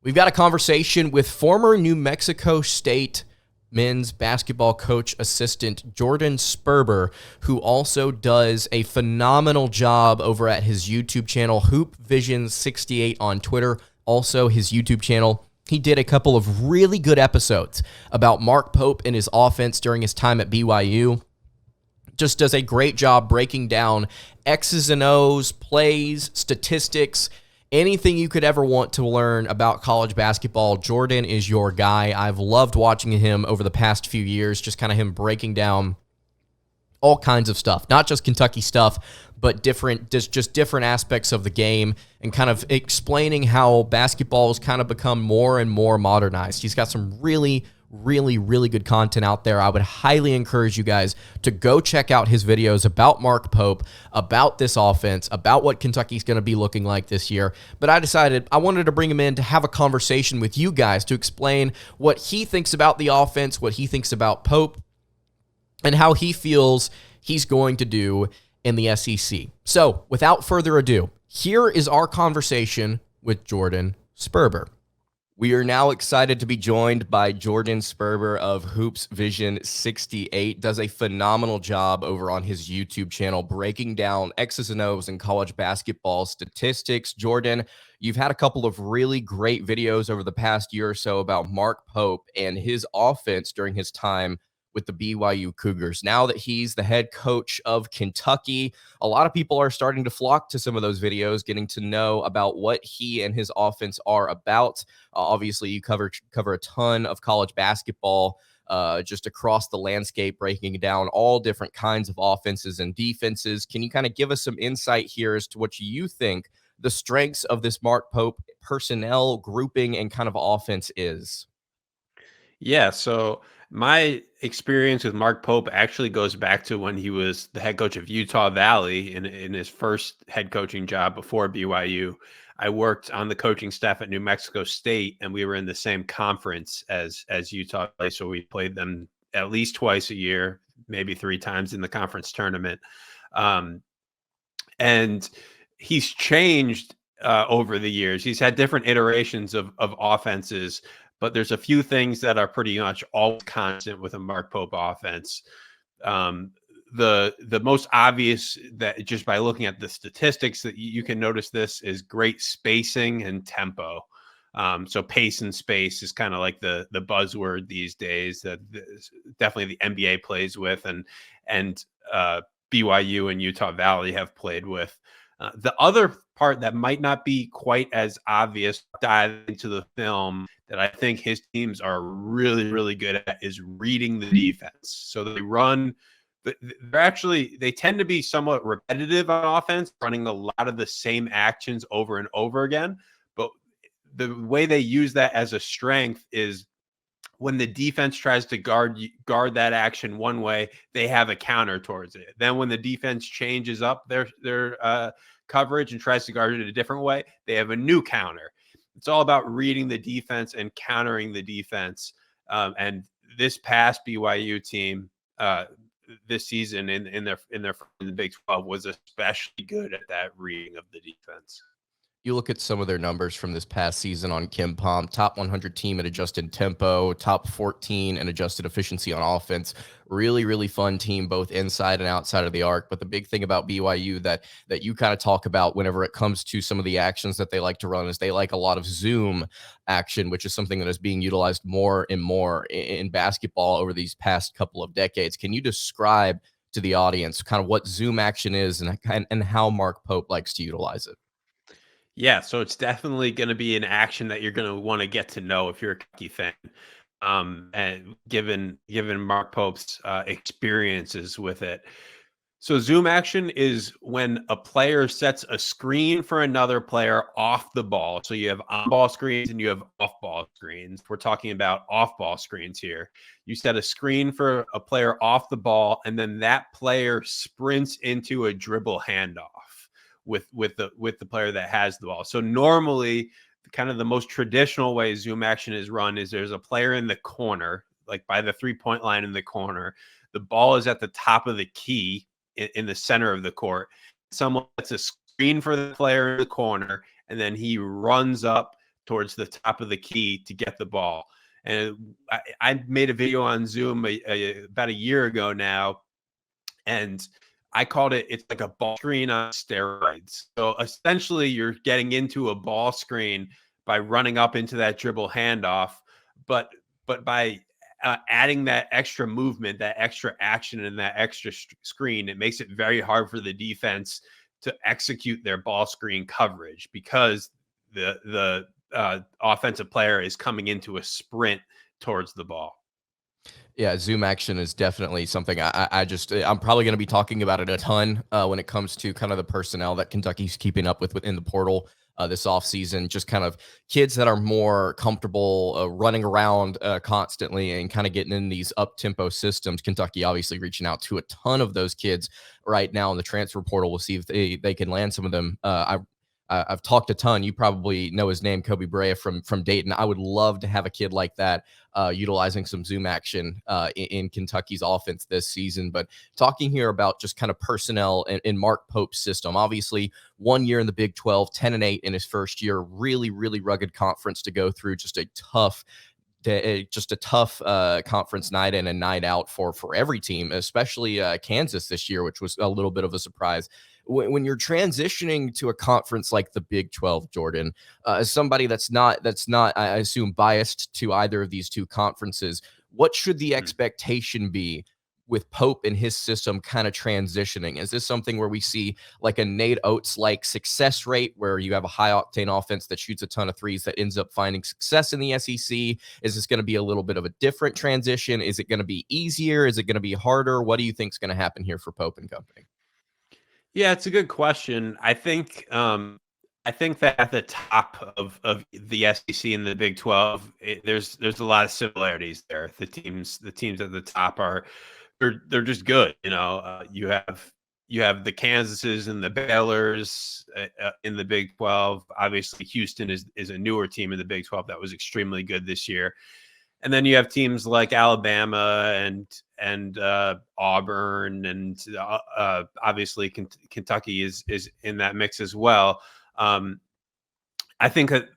We've got a conversation with former New Mexico State men's basketball coach assistant Jordan Sperber, who also does a phenomenal job over at his YouTube channel, Hoop Vision 68 on Twitter. Also, his YouTube channel, he did a couple of really good episodes about Mark Pope and his offense during his time at BYU. Just does a great job breaking down X's and O's, plays, statistics, anything you could ever want to learn about college basketball. Jordan is your guy. I've loved watching him over the past few years, just kind of him breaking down all kinds of stuff, not just Kentucky stuff, but different aspects of the game, and kind of explaining how basketball has kind of become more and more modernized. He's got some really good content out there. I would highly encourage you guys to go check out his videos about Mark Pope, about this offense, about what Kentucky's going to be looking like this year. But I decided I wanted to bring him in to have a conversation with you guys to explain what he thinks about the offense, what he thinks about Pope, and how he feels he's going to do in the SEC. So, without further ado, here is our conversation with Jordan Sperber. We are now excited to be joined by Jordan Sperber of Hoops Vision 68. Does a phenomenal job over on his YouTube channel breaking down X's and O's in college basketball statistics. Jordan, you've had a couple of really great videos over the past year or so about Mark Pope and his offense during his time with the BYU Cougars. Now that he's the head coach of Kentucky, a lot of people are starting to flock to some of those videos, getting to know about what he and his offense are about. Obviously, you cover a ton of college basketball just across the landscape, breaking down all different kinds of offenses and defenses. Can you kind of give us some insight here as to what you think the strengths of this Mark Pope personnel grouping and kind of offense is? Yeah, so my experience with Mark Pope actually goes back to when he was the head coach of Utah Valley in his first head coaching job before BYU. I worked on the coaching staff at New Mexico State, and we were in the same conference as Utah Valley, so we played them at least twice a year, maybe three times in the conference tournament. And he's changed over the years. He's had different iterations of offenses, but there's a few things that are pretty much all constant with a Mark Pope offense. The most obvious, that just by looking at the statistics that you can notice this, is great spacing and tempo. So pace and space is kind of like the buzzword these days that definitely the NBA plays with, and BYU and Utah Valley have played with. The other part that might not be quite as obvious, dive into the film, that I think his teams are really good at, is reading the defense. So they tend to be somewhat repetitive on offense, running a lot of the same actions over and over again. But the way they use that as a strength is when the defense tries to guard that action one way, they have a counter towards it. Then when the defense changes up their coverage and tries to guard it a different way, they have a new counter. It's all about reading the defense and countering the defense. And this past BYU team this season in the Big 12 was especially good at that reading of the defense. You look at some of their numbers from this past season on KenPom, top 100 team at adjusted tempo, top 14 in adjusted efficiency on offense. Really fun team, both inside and outside of the arc. But the big thing about BYU that you kind of talk about whenever it comes to some of the actions that they like to run is they like a lot of zoom action, which is something that is being utilized more and more in basketball over these past couple of decades. Can you describe to the audience kind of what zoom action is and how Mark Pope likes to utilize it? Yeah, so it's definitely going to be an action that you're going to want to get to know if you're a Kentucky fan. And given Mark Pope's experiences with it. So zoom action is when a player sets a screen for another player off the ball. So you have on-ball screens and you have off-ball screens. We're talking about off-ball screens here. You set a screen for a player off the ball, and then that player sprints into a dribble handoff with the player that has the ball. So normally, kind of the most traditional way zoom action is run is there's a player in the corner, like by the 3-point line in the corner. The ball is at the top of the key in the center of the court. Someone sets a screen for the player in the corner, and then he runs up towards the top of the key to get the ball. And I made a video on Zoom about a year ago now, and I called it's like a ball screen on steroids. So essentially, you're getting into a ball screen by running up into that dribble handoff, but by adding that extra movement, that extra action, and that extra screen, it makes it very hard for the defense to execute their ball screen coverage because the offensive player is coming into a sprint towards the ball. Yeah, zoom action is definitely something I'm probably going to be talking about it a ton when it comes to kind of the personnel that Kentucky's keeping up with within the portal this offseason. Just kind of kids that are more comfortable running around constantly and kind of getting in these up-tempo systems. Kentucky obviously reaching out to a ton of those kids right now in the transfer portal. We'll see if they can land some of them. I've talked a ton. You probably know his name, Kobe Brea from Dayton. I would love to have a kid like that utilizing some zoom action in Kentucky's offense this season. But talking here about just kind of personnel in Mark Pope's system, obviously 1 year in the Big 12, 10-8 in his first year, really, really rugged conference to go through, just a tough conference night in and night out for every team, especially Kansas this year, which was a little bit of a surprise. When you're transitioning to a conference like the Big 12, Jordan, as somebody that's not, I assume, biased to either of these two conferences, what should the expectation be with Pope and his system kind of transitioning? Is this something where we see like a Nate Oates-like success rate where you have a high-octane offense that shoots a ton of threes that ends up finding success in the SEC? Is this going to be a little bit of a different transition? Is it going to be easier? Is it going to be harder? What do you think is going to happen here for Pope and company? Yeah, it's a good question. I think that at the top of the SEC and the Big 12, there's a lot of similarities there. The teams at the top they're just good. You have the Kansases and the Baylors in the Big 12. Obviously, Houston is a newer team in the Big 12 that was extremely good this year. And then you have teams like Alabama and Auburn, and obviously Kentucky is in that mix as well. I think that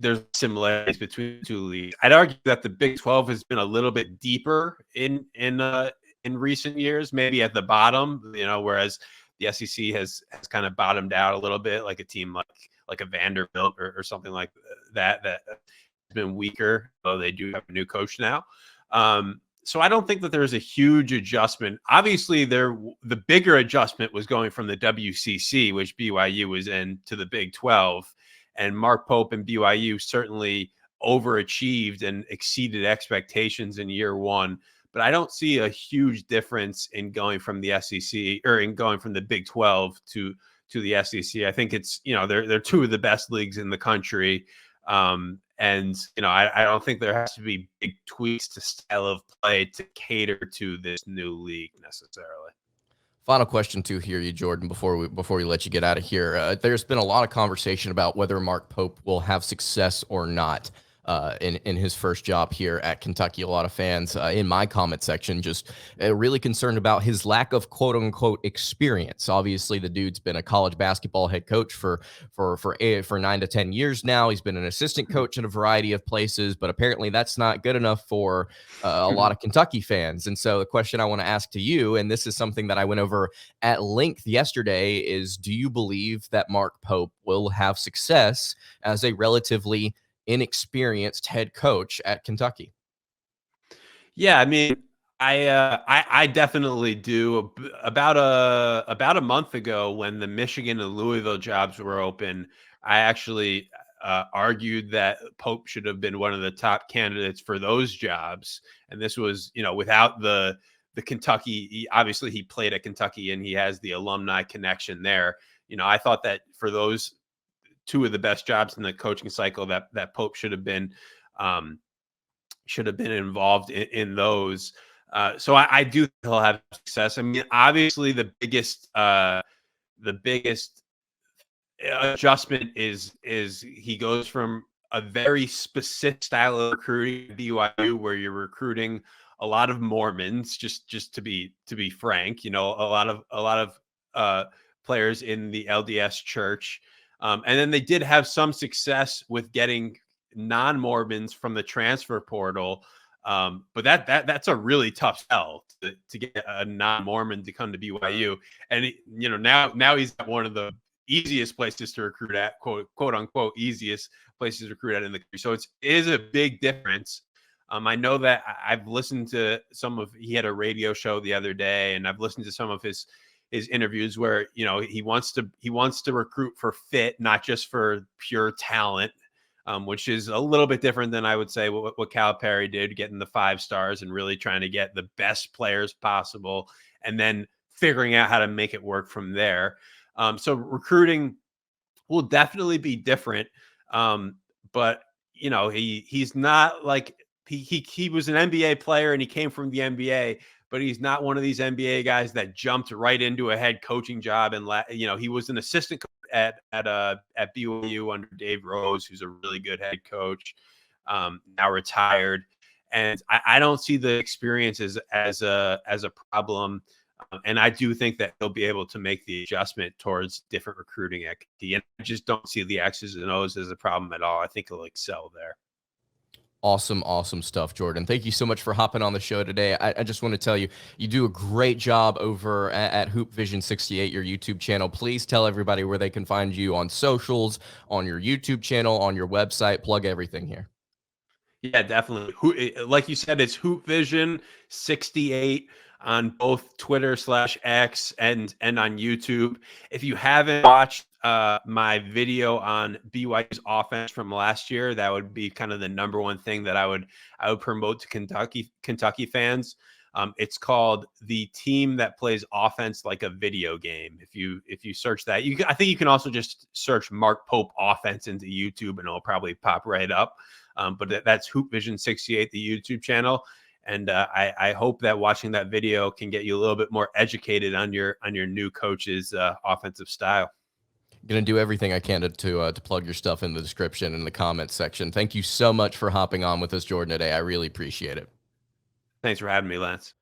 there's similarities between the two leagues. I'd argue that the Big 12 has been a little bit deeper in recent years, maybe at the bottom, whereas the SEC has kind of bottomed out a little bit, like a team like a Vanderbilt or something like that been weaker, though they do have a new coach now. So I don't think that there's a huge adjustment. Obviously, the bigger adjustment was going from the WCC, which BYU was in, to the Big 12. And Mark Pope and BYU certainly overachieved and exceeded expectations in year one. But I don't see a huge difference in going from the SEC or in going from the Big 12 to the SEC. I think it's, they're two of the best leagues in the country. And, I don't think there has to be big tweaks to style of play to cater to this new league necessarily. Final question too here, Jordan, before we let you get out of here. There's been a lot of conversation about whether Mark Pope will have success or not in his first job here at Kentucky. A lot of fans in my comment section just really concerned about his lack of quote unquote experience. Obviously, the dude's been a college basketball head coach for 9 to 10 years now. He's been an assistant coach in a variety of places, but apparently that's not good enough for a lot of Kentucky fans. And so the question I want to ask to you, and this is something that I went over at length yesterday, is do you believe that Mark Pope will have success as a relatively inexperienced head coach at Kentucky? Yeah, I mean, I definitely do. About a month ago, when the Michigan and Louisville jobs were open, I actually argued that Pope should have been one of the top candidates for those jobs. And this was, without the Kentucky. Obviously, he played at Kentucky and he has the alumni connection there. I thought that for those two of the best jobs in the coaching cycle, that Pope should have been involved in those. So I do think he'll have success. I mean, obviously the biggest adjustment is he goes from a very specific style of recruiting at BYU, where you're recruiting a lot of Mormons, just to be frank, a lot of players in the LDS church. And then they did have some success with getting non-Mormons from the transfer portal. But that's a really tough sell to get a non-Mormon to come to BYU. And now he's at one of the easiest places to recruit at, quote unquote easiest places to recruit at in the country. So it is a big difference. I know that I've listened to he had a radio show the other day, and I've listened to some of his interviews where, he wants to recruit for fit, not just for pure talent, which is a little bit different than I would say what Calipari did, getting the 5 stars and really trying to get the best players possible and then figuring out how to make it work from there. So recruiting will definitely be different. But he's not like he was an NBA player and he came from the NBA, but he's not one of these NBA guys that jumped right into a head coaching job. And he was an assistant coach at BYU under Dave Rose, who's a really good head coach, now retired. And I don't see the experience as a problem. And I do think that he'll be able to make the adjustment towards different recruiting activity. And I just don't see the X's and O's as a problem at all. I think he'll excel there. Awesome stuff, Jordan. Thank you so much for hopping on the show today. I just want to tell you, you do a great job over at Hoop Vision 68, your YouTube channel. Please tell everybody where they can find you on socials, on your YouTube channel, on your website. Plug everything here. Yeah, definitely. Like you said, it's Hoop Vision 68 on both Twitter/X and on YouTube. If you haven't watched my video on BYU's offense from last year, that would be kind of the number one thing that I would promote to Kentucky fans. It's called The Team That Plays Offense Like a Video Game. If you search that, I think you can also just search Mark Pope offense into YouTube and it'll probably pop right up. But that's Hoop Vision 68, the YouTube channel. And I hope that watching that video can get you a little bit more educated on your new coach's offensive style. Going to do everything I can to plug your stuff in the description and the comments section. Thank you so much for hopping on with us, Jordan, today. I really appreciate it. Thanks for having me, Lance.